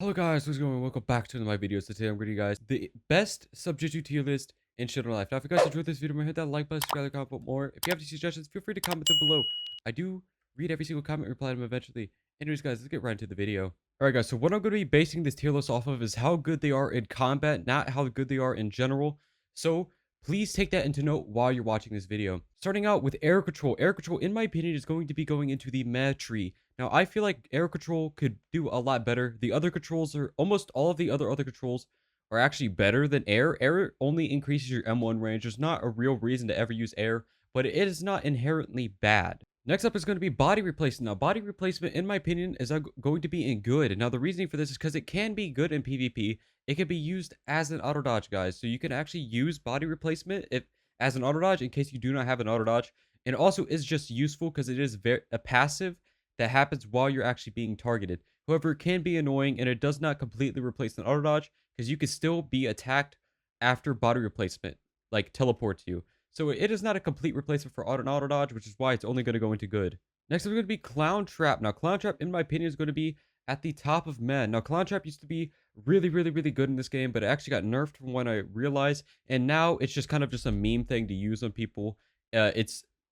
Hello guys, what's going on? Welcome back to my videos. So today I'm bringing you guys the best Subjutsu tier list in Shindo Life. Now if you guys enjoyed this video, hit that like button, subscribe, comment more. If you have any suggestions, feel free to comment them below. I do read every single comment and reply to them eventually. Anyways guys, let's get right into the video. Alright guys, so what I'm going to be basing this tier list off of is how good they are in combat, not how good they are in general. So please take that into note while you're watching this video. Starting out with air control. Air control, in my opinion, is going to be going into the meh tree. Now, I feel like air control could do a lot better. The other controls are almost all of the other controls are actually better than air. Air only increases your M1 range. There's not a real reason to ever use air, but it is not inherently bad. Next up is going to be body replacement. Now, body replacement, in my opinion, is going to be in good. Now, the reasoning for this is because it can be good in PvP. It can be used as an auto dodge, guys. So you can actually use body replacement if as an auto dodge in case you do not have an auto dodge. And it also is just useful because it is a passive that happens while you're actually being targeted. However, it can be annoying and it does not completely replace an auto dodge because you can still be attacked after body replacement, like teleports you. So it is not a complete replacement for auto dodge, which is why it's only going to go into good. Next is going to be Clown Trap. Now, Clown Trap, in my opinion, is going to be at the top of men. Now, Clown Trap used to be really good in this game, but it actually got nerfed from when I realized, and now it's just kind of just a meme thing to use on people.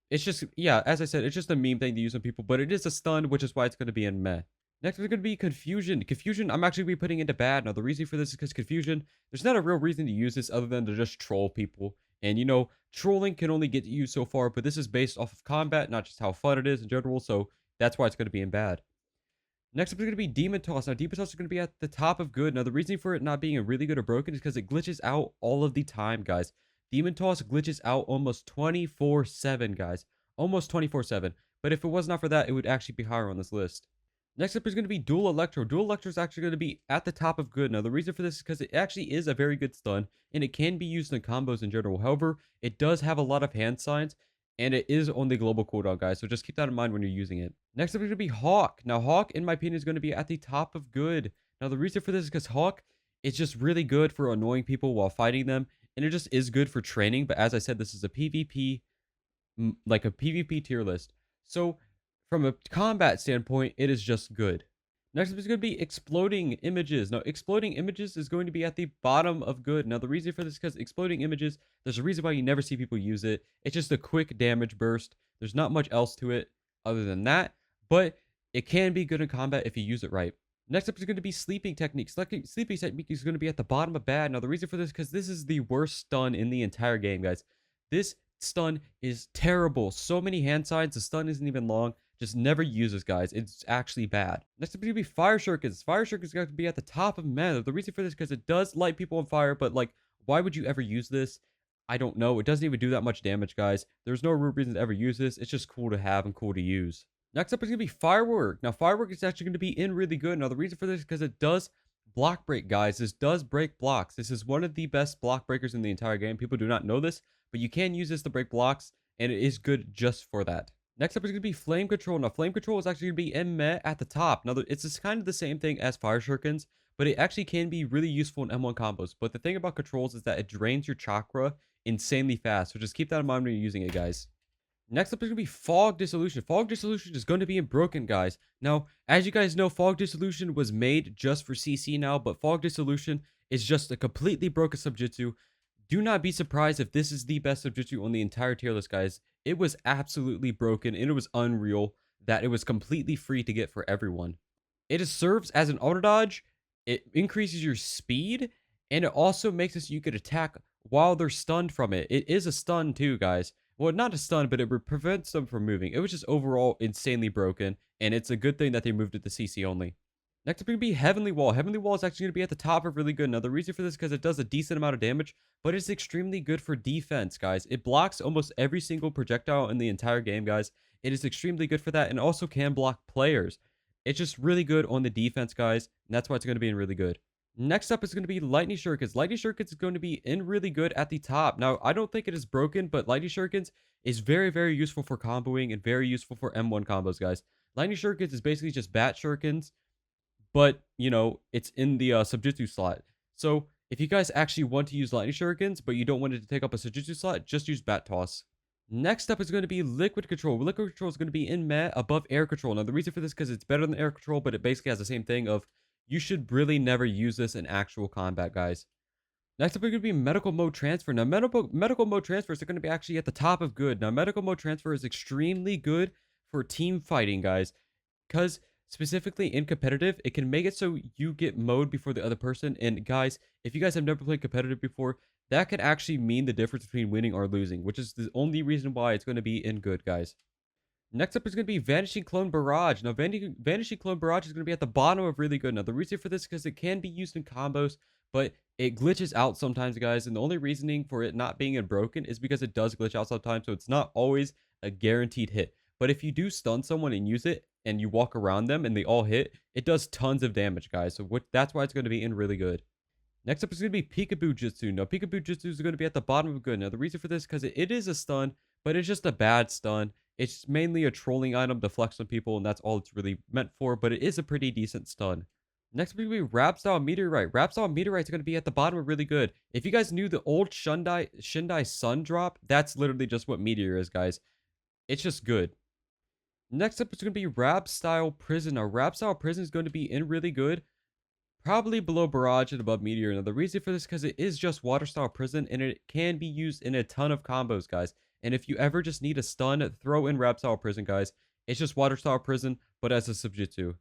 It's just, yeah, as I said, it's just a meme thing to use on people, but it is a stun, which is why it's going to be in meh. Next is going to be Confusion. Confusion, I'm actually going to be putting into bad. Now, the reason for this is because Confusion, there's not a real reason to use this other than to just troll people. And, you know, trolling can only get you so far, but this is based off of combat, not just how fun it is in general, so that's why it's going to be in bad. Next up is going to be Demon Toss. Now, Demon Toss is going to be at the top of good. Now, the reason for it not being a really good or broken is because it glitches out all of the time, guys. Demon Toss glitches out almost 24/7, guys. Almost 24/7. But if it was not for that, it would actually be higher on this list. Next up is going to be Dual Electro. Dual Electro is actually going to be at the top of good. Now, the reason for this is because it actually is a very good stun, and it can be used in combos in general. However, it does have a lot of hand signs, and it is on the global cooldown, guys. So just keep that in mind when you're using it. Next up is going to be Hawk. Now, Hawk, in my opinion, is going to be at the top of good. Now, the reason for this is because Hawk is just really good for annoying people while fighting them, and it just is good for training. But as I said, this is a PvP, like a PvP tier list. So from a combat standpoint, it is just good. Next up is going to be Exploding Images. Now, Exploding Images is going to be at the bottom of good. Now, the reason for this is because Exploding Images, there's a reason why you never see people use it. It's just a quick damage burst. There's not much else to it other than that, but it can be good in combat if you use it right. Next up is going to be Sleeping Technique. Sleeping Technique is going to be at the bottom of bad. Now, the reason for this is because this is the worst stun in the entire game, guys. This stun is terrible. So many hand signs. The stun isn't even long. Just never use this, guys. It's actually bad. Next up is going to be Fire Shurikens. Fire Shurikens is going to be at the top of mana. The reason for this is because it does light people on fire, but like, why would you ever use this? I don't know. It doesn't even do that much damage, guys. There's no real reason to ever use this. It's just cool to have and cool to use. Next up is going to be Firework. Now, Firework is actually going to be in really good. Now, the reason for this is because it does block break, guys. This does break blocks. This is one of the best block breakers in the entire game. People do not know this, but you can use this to break blocks, and it is good just for that. Next up is going to be Flame Control. Now, Flame Control is actually going to be in meh at the top. Now, it's just kind of the same thing as Fire Shurikens, but it actually can be really useful in M1 combos. But the thing about controls is that it drains your chakra insanely fast, so just keep that in mind when you're using it, guys. Next up is going to be Fog Dissolution. Fog Dissolution is going to be in broken, guys. Now, as you guys know, Fog Dissolution was made just for CC now, but Fog Dissolution is just a completely broken Subjutsu. Do not be surprised if this is the best Subjutsu on the entire tier list, guys. It was absolutely broken, and it was unreal that it was completely free to get for everyone. It serves as an auto dodge, it increases your speed, and it also makes it so you could attack while they're stunned from it. It is a stun too, guys. Well, not a stun, but it prevents them from moving. It was just overall insanely broken, and it's a good thing that they moved it to CC only. Next up, going to be Heavenly Wall. Heavenly Wall is actually going to be at the top of really good. Now, the reason for this is because it does a decent amount of damage, but it's extremely good for defense, guys. It blocks almost every single projectile in the entire game, guys. It is extremely good for that, and also can block players. It's just really good on the defense, guys, and that's why it's going to be in really good. Next up is going to be Lightning Shurikens. Lightning Shurikens is going to be in really good at the top. Now, I don't think it is broken, but Lightning Shurikens is very useful for comboing and very useful for M1 combos, guys. Lightning Shurikens is basically just Bat Shurikens, but, you know, it's in the Subjutsu slot. So, if you guys actually want to use Lightning Shurikens, but you don't want it to take up a Subjutsu slot, just use Bat Toss. Next up is going to be Liquid Control. Liquid Control is going to be in meh above Air Control. Now, the reason for this is because it's better than Air Control, but it basically has the same thing of You should really never use this in actual combat, guys. Next up is going to be medical mode transfer. Now, medical mode transfers are going to be actually at the top of good. Now, medical mode transfer is extremely good for team fighting, guys. Because specifically in competitive, it can make it so you get mode before the other person. And guys, if you guys have never played competitive before, that could actually mean the difference between winning or losing, which is the only reason why it's going to be in good, guys. Next up is going to be Vanishing Clone Barrage. Now, Vanishing Clone Barrage is going to be at the bottom of really good. Now, the reason for this is because it can be used in combos, but it glitches out sometimes, guys. And the only reasoning for it not being broken is because it does glitch out sometimes, so it's not always a guaranteed hit. But if you do stun someone and use it, and you walk around them and they all hit, it does tons of damage, guys. So that's why it's going to be in really good. Next up is going to be Peekaboo Jutsu. Now, Peekaboo Jutsu is going to be at the bottom of good. Now, the reason for this is because it is a stun, but it's just a bad stun. It's mainly a trolling item to flex on people, and that's all it's really meant for, but it is a pretty decent stun. Next up is going to be Rap Style Meteorite. Rap Style Meteorite is going to be at the bottom of really good. If you guys knew the old Shindai Sun drop, that's literally just what Meteor is, guys. It's just good. Next up is going to be Rap Style Prison. Now, Rap Style Prison is going to be in really good. Probably below Barrage and above Meteor. Now, the reason for this is because it is just Water Style Prison, and it can be used in a ton of combos, guys. And if you ever just need a stun, throw in Rap Style Prison, guys. It's just Water Style Prison, but as a Subjutsu.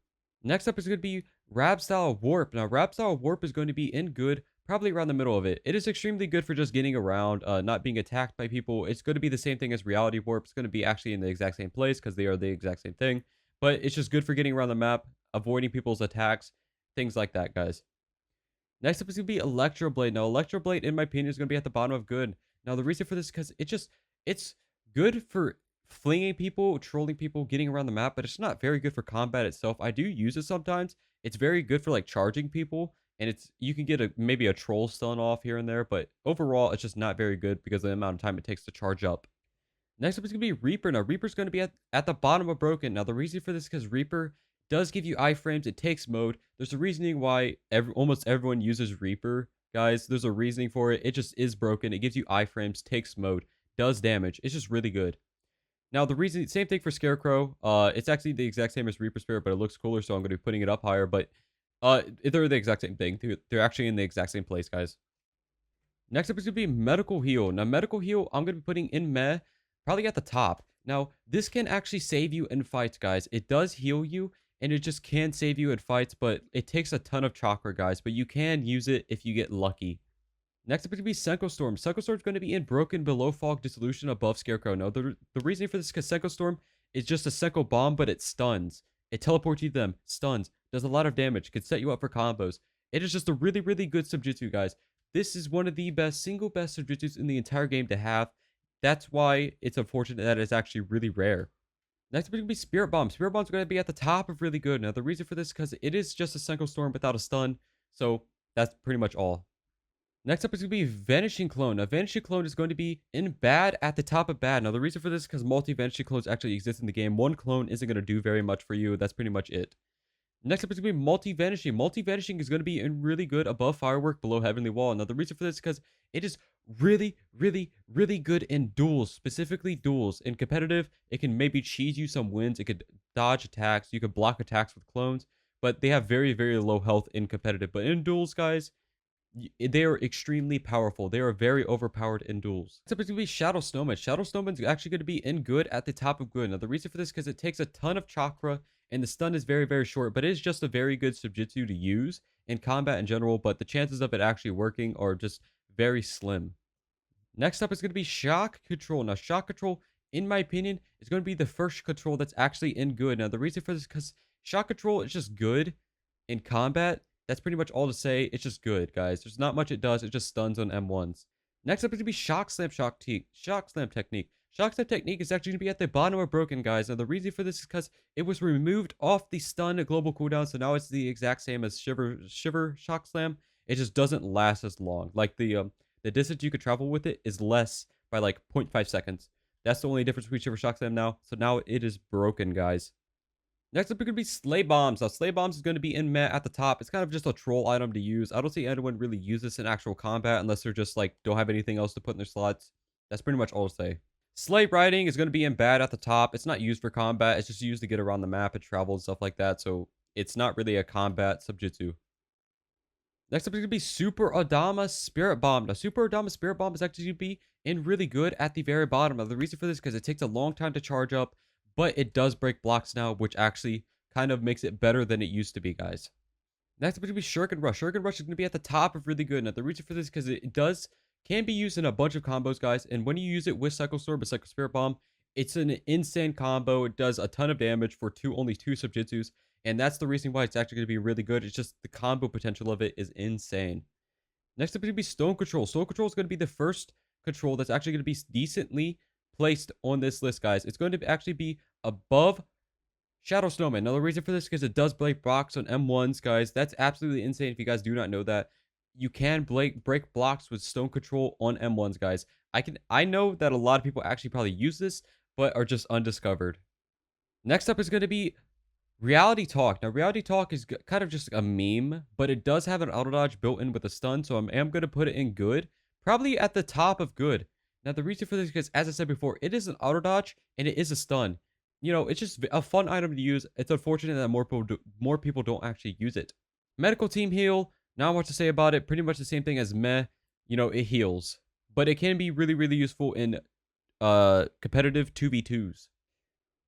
Next up is going to be Rap Style Warp. Now, Rap Style Warp is going to be in good, probably around the middle of it. It is extremely good for just getting around, not being attacked by people. It's going to be the same thing as Reality Warp. It's going to be actually in the exact same place because they are the exact same thing. But it's just good for getting around the map, avoiding people's attacks, things like that, guys. Next up is going to be Electroblade. Now, Electroblade, in my opinion, is going to be at the bottom of good. Now, the reason for this is because it's good for flinging people, trolling people, getting around the map, but it's not very good for combat itself. I do use it sometimes. It's very good for like charging people, and you can get maybe a troll stun off here and there, but overall, it's just not very good because of the amount of time it takes to charge up. Next up is going to be Reaper. Now, Reaper's going to be at the bottom of broken. Now, the reason for this is because Reaper does give you iframes. It takes mode. There's a reasoning why almost everyone uses Reaper, guys. There's a reasoning for it. It just is broken. It gives you iframes, takes mode, does damage. It's just really good. Now, the reason, same thing for Scarecrow. It's actually the exact same as Reaper Spirit, but it looks cooler, so I'm going to be putting it up higher. But they're the exact same thing. They're actually in the exact same place, guys. Next up is going to be Medical Heal. Now, Medical Heal, I'm going to be putting in Meh, probably at the top. Now, this can actually save you in fights, guys. It does heal you, and it just can save you in fights, but it takes a ton of chakra, guys. But you can use it if you get lucky. Next up is going to be Senko Storm. Senko Storm is going to be in broken below Fog Dissolution above Scarecrow. Now, the reason for this is because Senko Storm is just a Senko Bomb, but it stuns. It teleports you to them, stuns, does a lot of damage, can set you up for combos. It is just a really, really good Subjutsu, guys. This is one of the single best Subjutsus in the entire game to have. That's why it's unfortunate that it's actually really rare. Next up is going to be Spirit Bomb. Spirit Bomb is going to be at the top of really good. Now, the reason for this is because it is just a Senko Storm without a stun. So, that's pretty much all. Next up is going to be Vanishing Clone. Now, Vanishing Clone is going to be in bad at the top of bad. Now, the reason for this is because multi-Vanishing Clones actually exist in the game. One clone isn't going to do very much for you. That's pretty much it. Next up is going to be Multi-Vanishing. Multi-Vanishing is going to be in really good above Firework, below Heavenly Wall. Now, the reason for this is because it is really, really, really good in duels. Specifically duels. In competitive, it can maybe cheese you some wins. It could dodge attacks. You could block attacks with clones. But they have very, very low health in competitive. But in duels, guys, they are extremely powerful. They are very overpowered in duels. Next up is going to be Shadow Snowman. Shadow Snowman is actually going to be in good at the top of good. Now, the reason for this is because it takes a ton of chakra, and the stun is very, very short, but it is just a very good Subjutsu to use in combat in general, but the chances of it actually working are just very slim. Next up is going to be Shock Control. Now, Shock Control, in my opinion, is going to be the first control that's actually in good. Now, the reason for this is because Shock Control is just good in combat. That's pretty much all to say. It's just good, guys. There's not much it does. It just stuns on M1s. Next up is going to be Shock Slam Technique. Shock Slam Technique is actually going to be at the bottom of broken, guys. Now, the reason for this is because it was removed off the stun global cooldown, so now it's the exact same as Shiver Shock Slam. It just doesn't last as long. Like, the distance you could travel with it is less by, like, 0.5 seconds. That's the only difference between Shiver Shock Slam now. So now it is broken, guys. Next up, are going to be Slay Bombs. Now, Slay Bombs is going to be in Meh at the top. It's kind of just a troll item to use. I don't see anyone really use this in actual combat unless they're just, like, don't have anything else to put in their slots. That's pretty much all to say. Slay Riding is going to be in bad at the top. It's not used for combat. It's just used to get around the map and travel and stuff like that. So, it's not really a combat Subjutsu. Next up is going to be Super Odama Spirit Bomb. Now, Super Odama Spirit Bomb is actually going to be in really good at the very bottom. Now, the reason for this is because it takes a long time to charge up, but it does break blocks now, which actually kind of makes it better than it used to be, guys. Next up is going to be Shuriken Rush. Shuriken Rush is going to be at the top of really good. Now, the reason for this is because it can be used in a bunch of combos, guys. And when you use it with Cycle Sword, with Cycle Spirit Bomb, it's an insane combo. It does a ton of damage for only two Subjutsus. And that's the reason why it's actually going to be really good. It's just the combo potential of it is insane. Next up is going to be Stone Control. Stone Control is going to be the first control that's actually going to be decently placed on this list, guys. It's going to actually be above Shadow Snowman. Now, the reason for this is because it does break blocks on M1s, guys. That's absolutely insane if you guys do not know that. You can break blocks with Stone Control on M1s, guys. I know that a lot of people actually probably use this, but are just undiscovered. Next up is going to be Reality Talk. Now, Reality Talk is kind of just a meme, but it does have an auto dodge built in with a stun, so I am going to put it in good. Probably at the top of good. Now, the reason for this is because, as I said before, it is an auto dodge, and it is a stun. You know, it's just a fun item to use. It's unfortunate that more people don't actually use it. Medical Team Heal. Not much to say about it. Pretty much the same thing as Meh. You know, it heals. But it can be really, really useful in competitive 2v2s.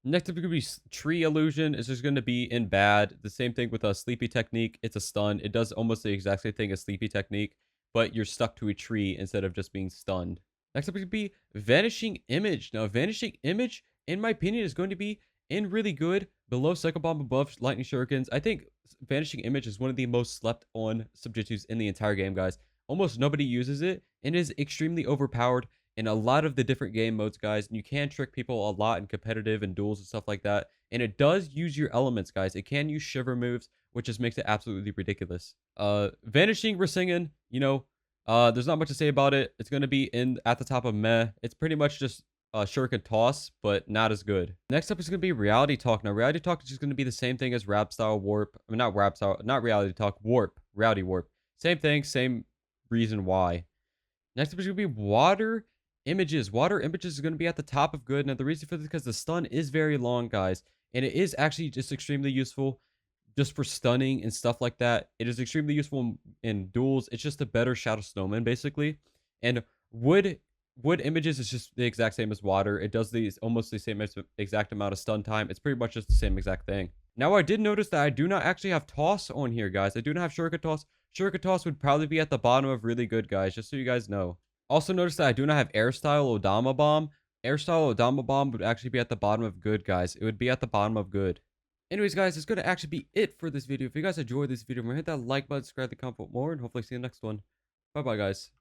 Next up is going to be Tree Illusion. It's just going to be in bad. The same thing with a Sleepy Technique. It's a stun. It does almost the exact same thing as Sleepy Technique, but you're stuck to a tree instead of just being stunned. Next up is going to be Vanishing Image. Now, Vanishing Image, in my opinion, is going to be in really good, below Cycle Bomb, above Lightning Shurikens. I think Vanishing Image is one of the most slept on Subjutsus in the entire game, guys. Almost nobody uses it, and it is extremely overpowered in a lot of the different game modes, guys. And you can trick people a lot in competitive and duels and stuff like that. And it does use your elements, guys. It can use shiver moves, which just makes it absolutely ridiculous. Vanishing Rasengan, you know, there's not much to say about it. It's going to be at the top of Meh. It's pretty much just Shuriken Toss, but not as good. Next up is going to be Reality Talk. Now, Reality Talk is just going to be the same thing as Rap Style Warp. I mean, not Rap Style, not Reality Talk, Warp. Rowdy Warp. Same thing, same reason why. Next up is going to be Water Images. Water Images is going to be at the top of good. Now, the reason for this is because the stun is very long, guys. And it is actually just extremely useful just for stunning and stuff like that. It is extremely useful in duels. It's just a better Shadow Snowman, basically. And Wood Images is just the exact same as Water. It does these almost the same exact amount of stun time. It's pretty much just the same exact thing. Now, I did notice that I do not actually have Toss on here, guys. I do not have Shuriken Toss. Shuriken Toss would probably be at the bottom of really good, guys, just so you guys know. Also notice that I do not have Air Style Odama Bomb. Air Style Odama Bomb would actually be at the bottom of good, guys. It would be at the bottom of good. Anyways, guys, it's going to actually be it for this video. If you guys enjoyed this video, remember to hit that like button, subscribe, comment more, and hopefully see you in the next one. Bye-bye, guys.